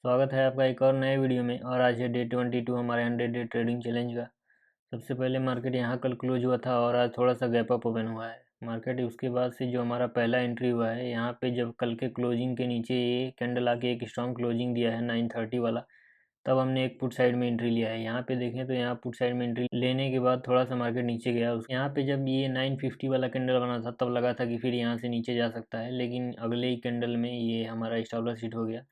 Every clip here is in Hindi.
स्वागत है आपका एक और नए वीडियो में। और आज है डे 22 हमारे 100 डे ट्रेडिंग चैलेंज का। सबसे पहले मार्केट यहाँ कल क्लोज हुआ था और आज थोड़ा सा गैप अप ओपन हुआ है मार्केट। उसके बाद से जो हमारा पहला एंट्री हुआ है यहाँ पे, जब कल के क्लोजिंग के नीचे ये कैंडल आके एक स्ट्रॉन्ग क्लोजिंग दिया है 930 वाला, तब हमने एक पुट साइड में एंट्री लिया है। यहाँ पे देखें तो यहाँ पुट साइड में एंट्री लेने के बाद थोड़ा सा मार्केट नीचे गया। यहाँ पे जब ये 950 वाला कैंडल बना था तब लगा था कि फिर यहाँ से नीचे जा सकता है, लेकिन अगले ही कैंडल में ये हमारा स्टॉप लॉस हिट हो गया।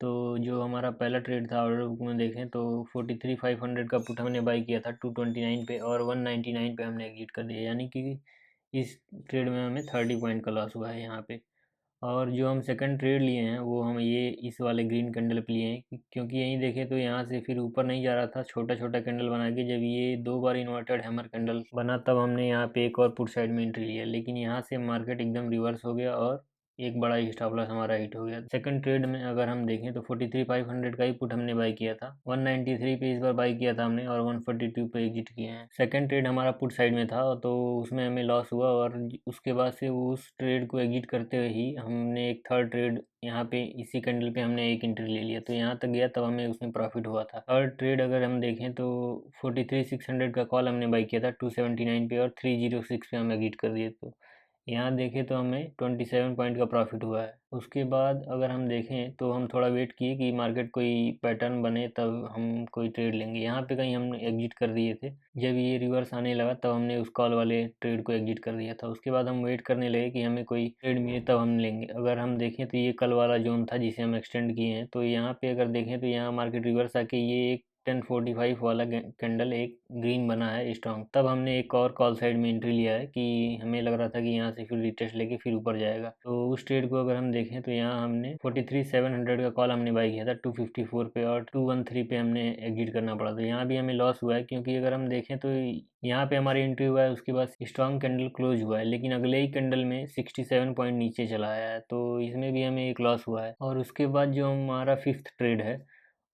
तो जो हमारा पहला ट्रेड था ऑर्डर बुक में देखें तो 43,500 का पुट हमने बाई किया था 229 पे, और 199 पे हमने एग्जिट कर दिया। यानी कि इस ट्रेड में हमें 30 पॉइंट का लॉस हुआ है यहाँ पे। और जो हम सेकंड ट्रेड लिए हैं वो हम ये इस वाले ग्रीन कैंडल पे लिए हैं, क्योंकि यहीं देखें तो यहाँ से फिर ऊपर नहीं जा रहा था, छोटा छोटा कैंडल बना के जब ये दो बार इन्वर्टेड हैमर कैंडल बना तब हमने यहाँ पे एक और पुट साइड में एंट्री लिया। लेकिन यहाँ से मार्केट एकदम रिवर्स हो गया और एक बड़ा ही स्टॉप लॉस हमारा हिट हो गया। सेकंड ट्रेड में अगर हम देखें तो 43,500 का ही पुट हमने बाई किया था, 193 पे इस बार बाई किया था हमने, और 142 पे एग्जिट किए हैं। सेकंड ट्रेड हमारा पुट साइड में था तो उसमें हमें लॉस हुआ, और उसके बाद से उस ट्रेड को एग्जिट करते हुए ही हमने एक थर्ड ट्रेड यहाँ पे इसी कैंडल पे हमने एक एंट्री ले लिया, तो यहाँ तक गया तब हमें उसमें प्रॉफिट हुआ था। थर्ड ट्रेड अगर हम देखें तो 43,600 का कॉल हमने बाई किया था 279 पे, और 306 पे हम एग्जिट कर दिए। तो यहाँ देखें तो हमें 27 पॉइंट का प्रॉफिट हुआ है। उसके बाद अगर हम देखें तो हम थोड़ा वेट किए कि मार्केट कोई पैटर्न बने तब हम कोई ट्रेड लेंगे। यहाँ पे कहीं हम एग्जिट कर दिए थे, जब ये रिवर्स आने लगा तब हमने उस कॉल वाले ट्रेड को एग्जिट कर दिया था। उसके बाद हम वेट करने लगे कि हमें कोई ट्रेड मिले तब हम लेंगे। अगर हम देखें तो ये कल वाला जोन था जिसे हम एक्सटेंड किए हैं, तो यहाँ पे अगर देखें तो यहाँ मार्केट रिवर्स आके ये एक 1045 वाला कैंडल एक ग्रीन बना है स्ट्रॉन्ग, तब हमने एक और कॉल साइड में एंट्री लिया है कि हमें लग रहा था कि यहाँ से फिर रिटेस्ट लेके फिर ऊपर जाएगा। तो उस ट्रेड को अगर हम देखें तो यहाँ हमने 43,700 का कॉल हमने बाई किया था 254 पे, और 213 पे हमने एग्जिट करना पड़ा। तो यहाँ भी हमें लॉस हुआ है, क्योंकि अगर हम देखें तो यहाँ पे हमारी एंट्री हुआ है, उसके बाद स्ट्रॉन्ग कैंडल क्लोज हुआ है, लेकिन अगले ही कैंडल में 67 पॉइंट नीचे चला आया है, तो इसमें भी हमें एक लॉस हुआ है। और उसके बाद जो हमारा फिफ्थ ट्रेड है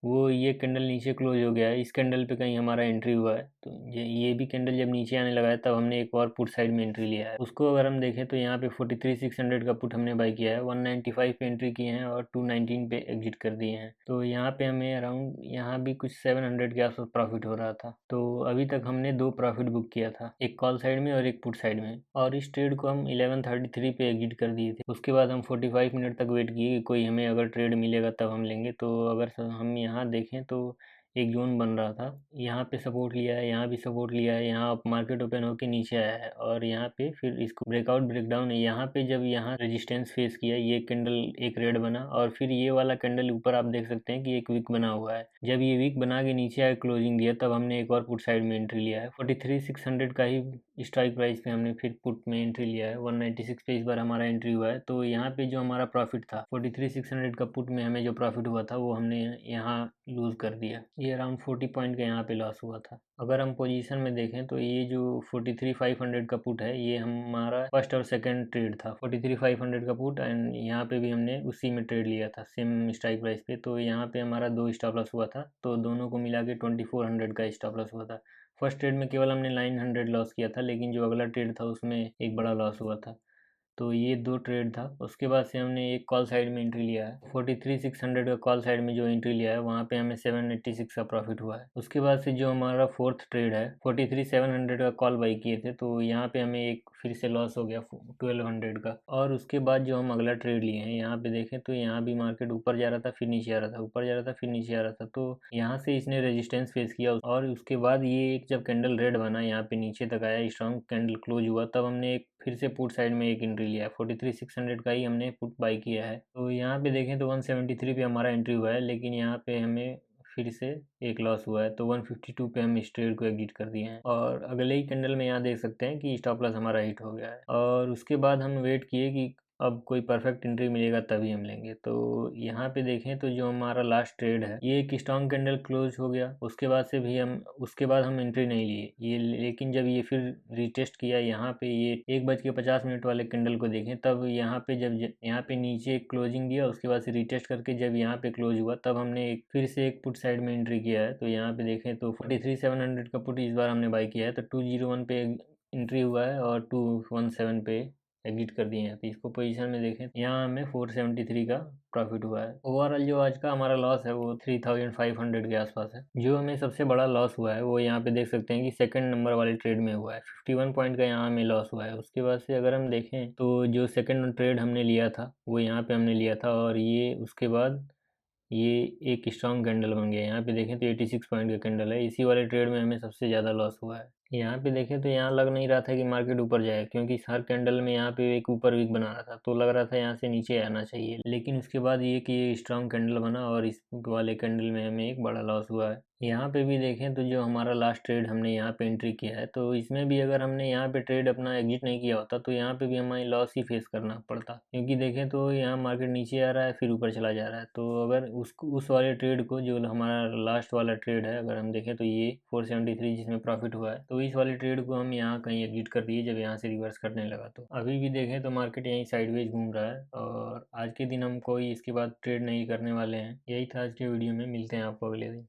वो ये कैंडल नीचे क्लोज हो गया है, इस कैंडल पे कहीं हमारा एंट्री हुआ है। तो ये भी कैंडल जब नीचे आने लगा है तब हमने एक और पुट साइड में एंट्री लिया है। उसको अगर हम देखें तो यहाँ पे 43,600 का पुट हमने बाई किया है, 195 पे एंट्री किए हैं और 219 पे एग्जिट कर दिए हैं। तो यहाँ पे हमें अराउंड यहाँ भी कुछ 700 के आसपास प्रॉफिट हो रहा था। तो अभी तक हमने दो प्रॉफिट बुक किया था, एक कॉल साइड में और एक पुट साइड में, और इस ट्रेड को हम 1133 पे एग्जिट कर दिए थे। उसके बाद हम 45 मिनट तक वेट किए कि कोई हमें अगर ट्रेड मिलेगा तब हम लेंगे। तो अगर हम यहाँ देखें तो एक जोन बन रहा था, यहाँ पे सपोर्ट लिया है, यहाँ भी सपोर्ट लिया है, यहाँ मार्केट ओपन होकर नीचे आया है, और यहाँ पे फिर इसको ब्रेकआउट ब्रेकडाउन है। यहाँ पे जब यहाँ रेजिस्टेंस फेस किया, ये कैंडल एक रेड बना, और फिर ये वाला कैंडल ऊपर आप देख सकते हैं कि एक वीक बना हुआ है। जब ये वीक बना के नीचे आए क्लोजिंग दिया तब हमने एक और पुट साइड में एंट्री लिया है 43,600 का ही स्ट्राइक प्राइस पे हमने फिर पुट में एंट्री लिया है। 196 पे इस बार हमारा एंट्री हुआ है। तो यहाँ पे जो हमारा प्रॉफिट था 43,600 का पुट में हमें जो प्रॉफिट हुआ था वो हमने यहाँ लूज कर दिया। ये अराउंड 40 पॉइंट का यहाँ पे लॉस हुआ था। अगर हम पोजीशन में देखें तो ये जो 43,500 का पुट है ये हमारा फर्स्ट और सेकंड ट्रेड था। 43,500 का पुट, एंड यहाँ पे भी हमने उसी में ट्रेड लिया था सेम स्ट्राइक प्राइस पे। तो यहाँ पे हमारा दो स्टॉप लॉस हुआ था, तो दोनों को मिला के 2400 का स्टॉप लॉस हुआ था। फर्स्ट ट्रेड में केवल हमने 900 लॉस किया था, लेकिन जो अगला ट्रेड था उसमें एक बड़ा लॉस हुआ था। तो ये दो ट्रेड था। उसके बाद से हमने एक कॉल साइड में एंट्री लिया है 43,600 का कॉल साइड में जो एंट्री लिया है वहाँ पे हमें 786 का प्रॉफिट हुआ है। उसके बाद से जो हमारा फोर्थ ट्रेड है 43,700 का कॉल बाई किए थे, तो यहाँ पे हमें एक फिर से लॉस हो गया 1200 का। और उसके बाद जो हम अगला ट्रेड लिए हैं यहाँ पे देखें तो यहाँ भी मार्केट ऊपर जा रहा था फिर नीचे आ रहा था, ऊपर जा रहा था फिर नीचे आ रहा था, तो यहाँ से इसने रेजिस्टेंस फेस किया, और उसके बाद ये एक जब कैंडल रेड बना यहाँ पे नीचे तक आया, स्ट्रॉन्ग कैंडल क्लोज हुआ, तब हमने एक फिर से पुट साइड में एक एंट्री लिया है 43,600 का ही हमने पुट बाई किया है। तो यहाँ पे देखें तो 173 पे हमारा एंट्री हुआ है, लेकिन यहाँ पे हमें फिर से एक लॉस हुआ है, तो 152 पे हम इस ट्रेड को एग्जिट कर दिए हैं। और अगले ही कैंडल में यहाँ देख सकते हैं कि स्टॉप लॉस हमारा हिट हो गया है, और उसके बाद हम वेट किए कि अब कोई परफेक्ट एंट्री मिलेगा तभी हम लेंगे। तो यहाँ पे देखें तो जो हमारा लास्ट ट्रेड है ये एक स्ट्रॉन्ग कैंडल क्लोज हो गया, उसके बाद हम एंट्री नहीं लिए ये, लेकिन जब ये फिर रिटेस्ट किया यहाँ पे, ये 1:50 वाले कैंडल को देखें तब यहाँ पे जब यहाँ पे नीचे क्लोजिंग दिया, उसके बाद से रिटेस्ट करके जब यहाँ पे क्लोज हुआ तब हमने फिर से एक पुट साइड में एंट्री किया है। तो यहाँ पे देखें तो 43,700 का पुट इस बार हमने बाई किया है, तो 201 पे एंट्री हुआ है और 217 पे एग्जिट कर दिए हैं। तो इसको पोजीशन में देखें, यहाँ हमें 473 का प्रॉफिट हुआ है। ओवरऑल जो आज का हमारा लॉस है वो 3500 के आसपास है। जो हमें सबसे बड़ा लॉस हुआ है वो यहाँ पे देख सकते हैं कि सेकंड नंबर वाले ट्रेड में हुआ है, 51 पॉइंट का यहाँ हमें लॉस हुआ है। उसके बाद से अगर हम देखें तो जो सेकंड ट्रेड हमने लिया था वो यहाँ पे हमने लिया था, और ये उसके बाद ये एक स्ट्रॉन्ग कैंडल बन गया। यहाँ पे देखें तो 86 पॉइंट का कैंडल है। इसी वाले ट्रेड में हमें सबसे ज़्यादा लॉस हुआ है। यहाँ पे देखें तो यहाँ लग नहीं रहा था कि मार्केट ऊपर जाए, क्योंकि हर कैंडल में यहाँ पे एक ऊपर वीक बना रहा था, तो लग रहा था यहाँ से नीचे आना चाहिए। लेकिन उसके बाद ये कि ये स्ट्रॉन्ग कैंडल बना और इस वाले कैंडल में हमें एक बड़ा लॉस हुआ है। यहाँ पे भी देखें तो जो हमारा लास्ट ट्रेड हमने यहाँ पे एंट्री किया है, तो इसमें भी अगर हमने यहाँ पे ट्रेड अपना एग्जिट नहीं किया होता तो यहाँ पे भी हमें लॉस ही फेस करना पड़ता, क्योंकि देखें तो यहाँ मार्केट नीचे आ रहा है फिर ऊपर चला जा रहा है। तो अगर उस वाले ट्रेड को, जो हमारा लास्ट वाला ट्रेड है, अगर हम देखें तो ये 473 जिसमें प्रॉफिट हुआ है, तो इस वाले ट्रेड को हम यहाँ कहीं एग्जिट कर दिए जब यहाँ से रिवर्स करने लगा। तो अभी भी देखें तो मार्केट यहीं साइडवेज घूम रहा है, और आज के दिन हम कोई इसके बाद ट्रेड नहीं करने वाले हैं। यही था आज के वीडियो में, मिलते हैं आपको अगले दिन।